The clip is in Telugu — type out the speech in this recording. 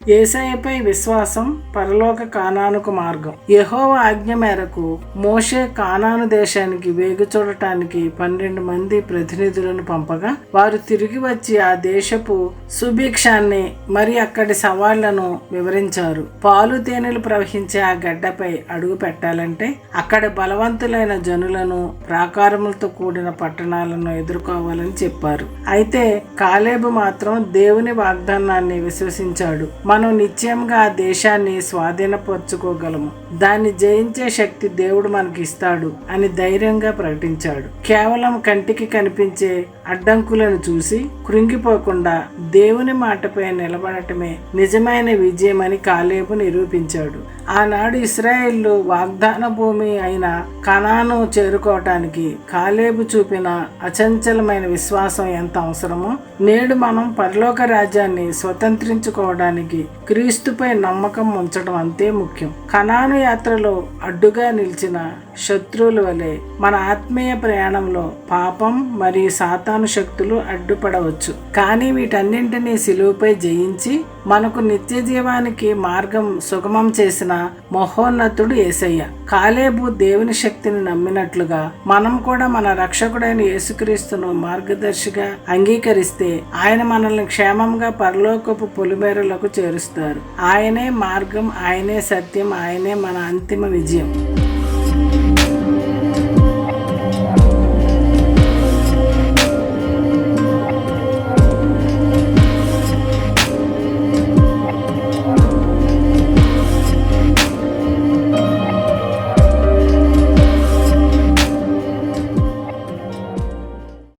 యేసయ్యపై విశ్వాసం పరలోక కానానుకు మార్గం. యెహోవా ఆజ్ఞ మేరకు మోషే కానాను దేశానికి వేగు చూడటానికి 12 మంది ప్రతినిధులను పంపగా వారు తిరిగి వచ్చి ఆ దేశపు సుభిక్షాన్ని మరి అక్కడి సవాళ్లను వివరించారు. పాలు తేనెలు ప్రవహించే ఆ గడ్డపై అడుగు పెట్టాలంటే అక్కడ బలవంతులైన జనులను, ప్రాకారములతో కూడిన పట్టణాలను ఎదుర్కోవాలని చెప్పారు. అయితే కాలేబు మాత్రం దేవుని వాగ్దానాన్ని విశ్వసించాడు. మనం నిశ్చయంగా ఆ దేశాన్ని స్వాధీనపరచుకోగలము, దాన్ని జయించే శక్తి దేవుడు మనకి ఇస్తాడు అని ధైర్యంగా ప్రకటించాడు. కేవలం కంటికి కనిపించే అడ్డంకులను చూసి కృంగిపోకుండా దేవుని మాటపై నిలబడటమే నిజమైన విజయమని కాలేబు నిరూపించాడు. ఆనాడు ఇశ్రాయేలు వాగ్దాన భూమి అయిన కనాను చేరుకోవటానికి కాలేబు చూపిన అచంచలమైన విశ్వాసం ఎంత అవసరమో నేడు మనం పరలోక రాజ్యాన్ని స్వతంత్రించుకోవడానికి క్రీస్తుపై నమ్మకం ఉంచడం అంతే ముఖ్యం. కనాను యాత్రలో అడ్డుగా నిలిచిన శత్రువుల వలె మన ఆత్మీయ ప్రయాణంలో పాపం మరియు సాతాను శక్తులు అడ్డుపడవచ్చు. కానీ వీటన్నింటినీ సిలువపై జయించి మనకు నిత్య జీవానికి మార్గం సుగమం చేసిన మహోన్నతుడు యేసయ్య. కాలేబు దేవుని శక్తిని నమ్మినట్లుగా మనం కూడా మన రక్షకుడైన యేసుక్రీస్తును మార్గదర్శిగా అంగీకరిస్తే ఆయన మనల్ని క్షేమంగా పరలోకపు పొలిమేరలకు చేరుస్తారు. ఆయనే మార్గం, ఆయనే సత్యం, ఆయనే మన అంతిమ విజయం.